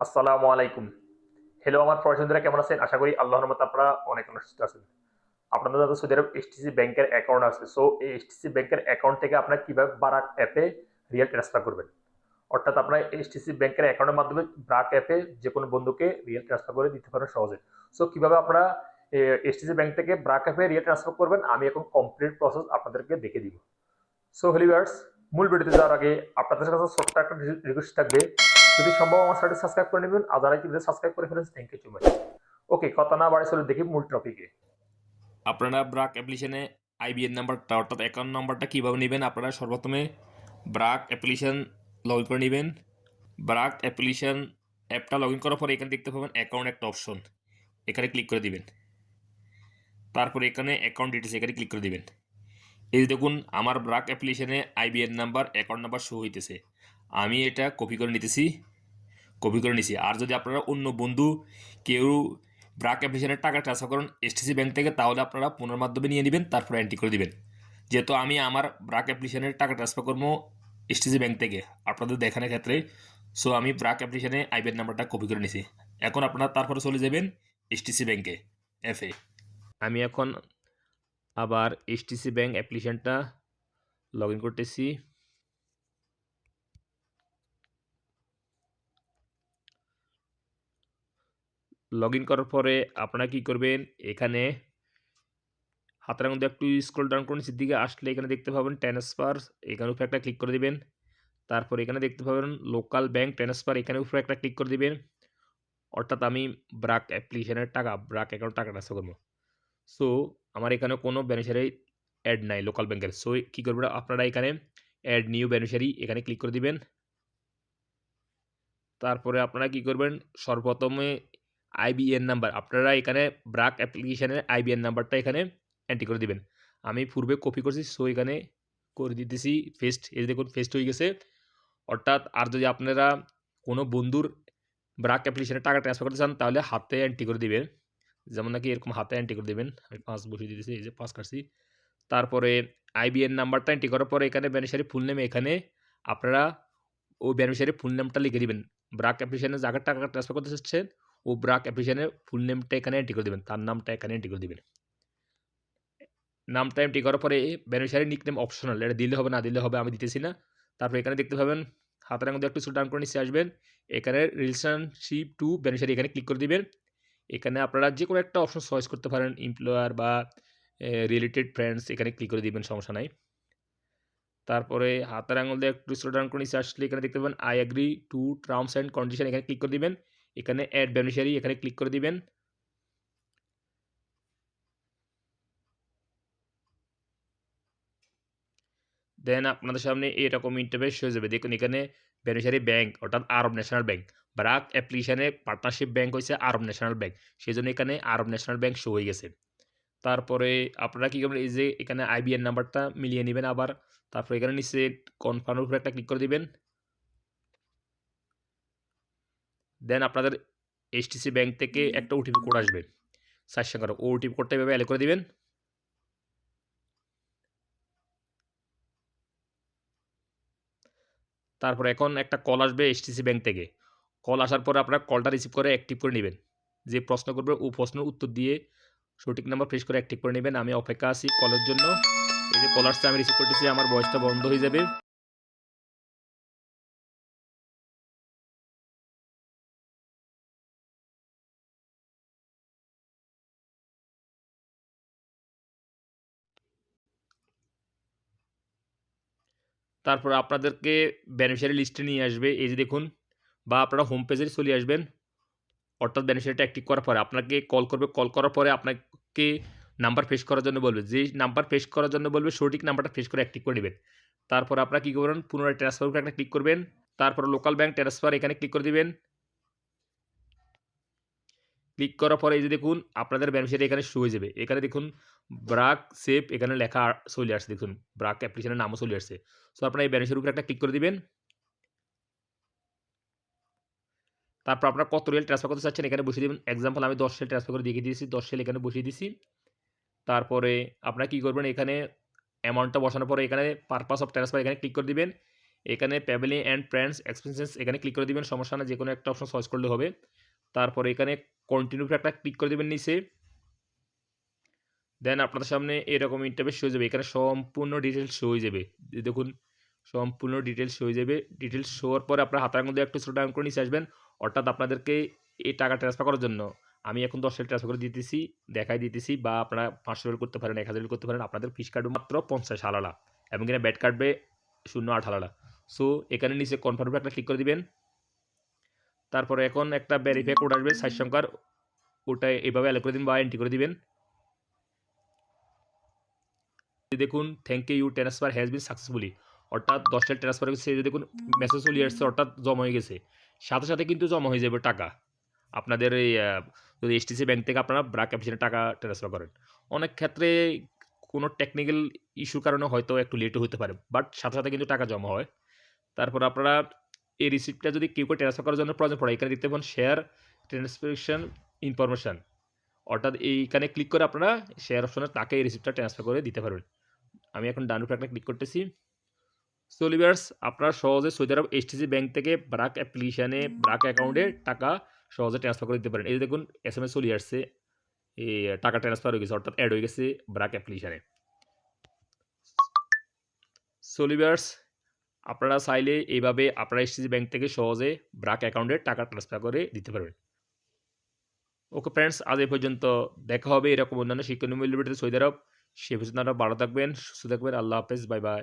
আসসালামু আলাইকুম। হ্যালো আমার প্রবাসীরা কেমন আছেন? আশা করি আল্লাহর রহমতে আপনারা অনেক সুস্থ আছেন। আপনাদের যাদের সৌদি আরব এসটিসি ব্যাংকের অ্যাকাউন্ট আছে, সো এই এসটিসি ব্যাংকের অ্যাকাউন্ট থেকে আপনারা কিভাবে বারাক অ্যাপে রিয়াল ট্রান্সফার করবেন। অর্থাৎ আপনারা এসটিসি ব্যাংকের অ্যাকাউন্টের মাধ্যমে ব্রাক অ্যাপে যেকোনো বন্ধুকে রিয়াল ট্রান্সফার করে দিতে পারেন সহজে। সো কিভাবে আপনারা এসটিসি ব্যাংক থেকে ব্রাক অ্যাপে রিয়াল ট্রান্সফার করবেন আমি এখন কমপ্লিট প্রসেস আপনাদেরকে দেখে দিব। সো হেলিভার্স, মূল ভিডিওতে যাওয়ার আগে আপনাদের কাছে ছোট্ট একটা রিকোয়েস্ট থাকবে, যদি সম্ভব আমার চ্যানেলটি সাবস্ক্রাইব করে নেবেন, আর যারা কিন্তু সাবস্ক্রাইব করে ফেলেন থ্যাংক ইউ সো মাচ। ওকে, কথা না বাড়ে চলে দেখি মূল টপিকে। আপনারা ব্রাক অ্যাপ্লিকেশনে আইবিএন নাম্বারটা অর্থাৎ অ্যাকাউন্ট নাম্বারটা কীভাবে নেবেন। আপনারা সর্বপ্রথমে ব্রাক অ্যাপ্লিকেশন লগ ইন করে নেবেন। ব্রাক অ্যাপ্লিকেশন অ্যাপটা লগ ইন করার পরে এখানে দেখতে পাবেন অ্যাকাউন্ট একটা অপশন, এখানে ক্লিক করে দিবেন। তারপরে এখানে অ্যাকাউন্ট ডিটেলস এখানে ক্লিক করে দিবেন। এই যে দেখুন আমার ব্রাক অ্যাপ্লিকেশনে IBN number account number show হইতেছে, আমি এটা কপি করে নিছি। আর যদি আপনারা অন্য বন্ধু কেউ ব্রাক অ্যাপ্লিকেশনের টাকা ট্রান্সফার করেন এসটিসি ব্যাংক থেকে, তাহলে আপনারা পুনর মাধ্যমে নিয়ে নেবেন, তারপরে এন্ট্রি করে দিবেন। যেহেতু আমি আমার ব্রাক অ্যাপ্লিকেশনের টাকা ট্রান্সফার করবো এসটিসি ব্যাংক থেকে আপনাদের দেখানোর ক্ষেত্রে, সো আমি ব্রাক অ্যাপ্লিকেশনে আইবিএন নাম্বারটা কপি করে নিছি। এখন আপনারা তারপরে চলে যাবেন এসটিসি ব্যাংকে অ্যাপে। আমি এখন আবার এসটিসি ব্যাংক অ্যাপ্লিকেশনটা লগ ইন করতেছি। লগ ইন করার পরে আপনারা কী করবেন, এখানে হাতের আঙুল দিয়ে একটু স্ক্রল ডাউন করে নিচের দিকে আসলে এখানে দেখতে পাবেন ট্রান্সফার, এখানে উপরে একটা ক্লিক করে দিবেন। তারপর এখানে দেখতে পাবেন লোকাল ব্যাংক ট্রান্সফার, এখানে উপরে একটা ক্লিক করে দিবেন। অর্থাৎ আমি ব্রাক অ্যাপ্লিকেশনের টাকা ব্রাক অ্যাকাউন্ট টাকা ট্রান্সফার করবো। সো আমার এখানে কোনো বেনিফিশিয়ারি অ্যাড নাই লোকাল ব্যাংকের। সো কী করবেন আপনারা এখানে অ্যাড নিউ বেনিফিশিয়ারি এখানে ক্লিক করে দিবেন। তারপরে আপনারা কী করবেন, সর্বপ্রথমে আইবিএন নাম্বার আপনারা এখানে ব্রাক অ্যাপ্লিকেশনের আইবিএন নাম্বারটা এখানে এন্ট্রি করে দিবেন। আমি পূর্বে কপি করছি, সো এখানে করে দিতেছি পেস্ট। এই দেখুন পেস্ট হয়ে গেছে। অর্থাৎ আর যদি আপনারা কোনো বন্ধুর ব্রাক অ্যাপ্লিকেশনে টাকা ট্রান্সফার করতে চান তাহলে হাতে এন্ট্রি করে দিবেন। যেমন নাকি এরকম হাতে এন্ট্রি করে দিবেন। আমি ৫ বসিয়ে দিতেছি, এই যে ৫ কাটছি। তারপরে আইবিএন নাম্বারটা এন্ট্রি করার পরে এখানে বেনিফিশিয়ারি ফুল নেম এখানে আপনারা ওই বেনিফিশিয়ারি ফুল নেমটা লিখে দিবেন। ব্রাক অ্যাপ্লিকেশনে যাকে টাকা ট্রান্সফার করতে চাচ্ছেন ও ব্রাক অ্যাপ্লিকেশনের ফুল নেমটা এখানে এন্ট্রি করে দিবেন। তার নামটা এখানে এন্ট্রি করে দিবেন। নামটা এন্ট্রি করার পরে বেনিফিশিয়ারি নিকনেম অপশনাল, এটা দিলে হবে না দিলে হবে, আমি দিতেছি না। তারপর এখানে দেখতে পাবেন হাতের আঙুল দিয়ে একটু স্ক্রল ডাউন করে নিচে আসবেন, এখানে রিলেশনশিপ টু বেনিফিশিয়ারি এখানে ক্লিক করে দিবেন। এখানে আপনারা যে কোনো একটা অপশন চয়েস করতে পারেন, এমপ্লয়ার বা রিলেটেড ফ্রেন্ডস, এখানে ক্লিক করে দিবেন, সমস্যা নাই। তারপরে হাতের আঙুল দিয়ে একটু স্ক্রল ডাউন করে নিচে আসলে এখানে দেখতে পাবেন I agree to terms and condition, এখানে ক্লিক করে দিবেন। এখানে অ্যাড বেনিফিশিয়ারি এখানে ক্লিক করে দিবেন। দেন আপনাদের সামনে এরকম ইন্টারফেস হয়ে যাবে। দেখুন এখানে বেনিফিশিয়ারি ব্যাংক অর্থাৎ আরব ন্যাশনাল ব্যাংক। ব্রাক অ্যাপ্লিকেশনে পার্টনারশিপ ব্যাংক হচ্ছে আরব ন্যাশনাল ব্যাংক, সেজন্য এখানে আরব ন্যাশনাল ব্যাংক শো হয়ে গেছে। তারপরে আপনারা কী করবেন, এই যে এখানে আইবিএন নাম্বারটা মিলিয়ে নেবেন আবার। তারপর এখানে নিচে কনফার্মের উপরে একটা ক্লিক করে দিবেন। দেন আপনাদের এইচটিসি ব্যাংক থেকে একটা ওটিপি কোড আসবে ৪ সংখ্যার, ও ওটিপি কোডটা এভাবে অ্যাড করে দিবেন। তারপর এখন একটা কল আসবে এইচটিসি ব্যাংক থেকে। কল আসার পরে আপনারা কলটা রিসিভ করে অ্যাক্টিভ করে নেবেন। যে প্রশ্ন করবে ও প্রশ্নের উত্তর দিয়ে সঠিক নাম্বার প্রেস করে অ্যাক্টিভ করে নেবেন। আমি অপেক্ষা আছি কলের জন্য। এই যে কল আসছে, আমি রিসিভ করতেছি, আমার ভয়েসটা বন্ধ হয়ে যাবে। তারপর আপনাদেরকে বেনিফিশিয়ারি লিস্টে নিয়ে আসবে, এই যে দেখুন, বা আপনারা হোম পেজে চলে আসবেন। অর্থাৎ বেনিফিশিয়ারিটা অ্যাক্টিভ করার পরে আপনাকে কল করবে। কল করার পরে আপনাকে নাম্বার পেশ করার জন্য বলবে। যেই নাম্বার পেশ করার জন্য বলবে সঠিক নাম্বারটা পেশ করে অ্যাক্টিভ করে নেবেন। তারপর আপনারা কী করবেন, পুনরায় ট্রান্সফার উপরে একটা ক্লিক করবেন। তারপরে লোকাল ব্যাংক ট্রান্সফার এখানে ক্লিক করে দিবেন। ক্লিক করার পরে এই যে দেখুন আপনাদের বেনিফিশিয়ারি এখানে শো হয়ে যাবে। এখানে দেখুন ব্রাক সেভ এখানে লেখা চলে আসছে, দেখুন ব্রাক অ্যাপ্লিকেশনের নামও চলে আসছে। সো আপনারা এই বেনিফিশিয়ারির উপরে একটা ক্লিক করে দিবেন। তারপর আপনারা কত রিয়াল ট্রান্সফার করতে চাচ্ছেন এখানে বসিয়ে দিবেন। এক্সাম্পল আমি ১০ রিয়াল ট্রান্সফার করে দেখিয়ে দিয়েছি, ১০ রিয়াল এখানে বসিয়ে দিছি। তারপরে আপনারা কী করবেন, এখানে অ্যামাউন্টটা বসানোর পরে এখানে পারপাস অফ ট্রান্সফার এখানে ক্লিক করে দিবেন। এখানে ফ্যামিলি অ্যান্ড ফ্রেন্ডস এক্সপেন্সেস এখানে ক্লিক করে দিবেন, সমস্যা না, যে কোনো একটা অপশন চয়েস করলে হবে। তারপরে এখানে কন্টিনিউ একটা ক্লিক করে দিবেন নিচে। দেন আপনাদের সামনে এরকম ইন্টারফেস শো হয়ে যাবে, এখানে সম্পূর্ণ ডিটেলস শো হয়ে যাবে। দেখুন সম্পূর্ণ ডিটেলস শো হয়ে যাবে। ডিটেলস শো হওয়ার পরে আপনার হাতের মধ্যে একটু স্ক্রল ডাউন করে নিচে আসবেন, অর্থাৎ আপনাদেরকে এই টাকা ট্রান্সফার করার জন্য আমি এখন 10 টাকা ট্রান্সফার করে দিতেছি, দেখাই দিতেছি, বা আপনারা 500 রিয়াল করতে পারেন, 1000 রিয়াল করতে পারেন। আপনাদের ফিস কাটবে মাত্র 50 হালালা, এবং এখানে ব্যাট কাটবে 0.8 হালালা। সো এখানে নিচে কনফার্ম একটা ক্লিক করে দিবেন। তারপরে এখন একটা ভেরিফাই কোড আসবে 60 সংখ্যার, ওটা এভাবে অ্যালো করে দিন বা এন্ট্রি করে দিবেন। দেখুন thank you transfer has been successfully, অর্থাৎ 10 টাকা ট্রান্সফার হয়ে গেছে। এই যে দেখুন মেসেজ চলে আসছে, অর্থাৎ জমা হয়ে গেছে। সাথে সাথে কিন্তু জমা হয়ে যাবে টাকা আপনাদের এই যদি এসটিসি ব্যাংক থেকে আপনারা ব্রাক অ্যাপ্লিকেশনে টাকা ট্রান্সফার করেন। অনেক ক্ষেত্রে কোনো টেকনিক্যাল ইস্যুর কারণে হয়তো একটু লেটও হতে পারে, বাট সাথে সাথে কিন্তু টাকা জমা হয়। তারপর আপনারা এই রিসিপ্টটা যদি কেউ ট্রান্সফার করার জন্য প্রয়োজন পড়ে, এখানে দেখতে পাবেন শেয়ার ট্রান্সফারেশন ইনফরমেশন, অর্থাৎ এইখানে ক্লিক করে আপনারা শেয়ার অপশনে তাকে এই রিসিপ্টটা ট্রান্সফার করে দিতে পারবেন। আমি এখন ডান উপরে একটা ক্লিক করতেছি। সো লিভার্স, আপনারা সহজে সৌদি আরব এইচটিসি ব্যাংক থেকে ব্রাক অ্যাপ্লিকেশনে ব্রাক অ্যাকাউন্টে টাকা সহজে ট্রান্সফার করে দিতে পারেন। এই যে দেখুন এসএমএস চলে আসছে, এই টাকা ট্রান্সফার হয়ে গেছে, অর্থাৎ অ্যাড হয়ে গেছে ব্রাক অ্যাপ্লিকেশনে। সো লিভার্স, আপনারা চাইলে এইভাবে আপনারা এইচটিসি ব্যাংক থেকে সহজে ব্রাক অ্যাকাউন্টে টাকা ট্রান্সফার করে দিতে পারবেন। ওকে ফ্রেন্ডস, আজ এই পর্যন্ত। দেখা হবে এরকম অন্যান্য শিক্ষণীয় ভিডিওতে সৌদি আরব। সে পর্যন্ত আপনারা ভালো থাকবেন, সুস্থ থাকবেন। আল্লাহ হাফেজ, বাই বাই।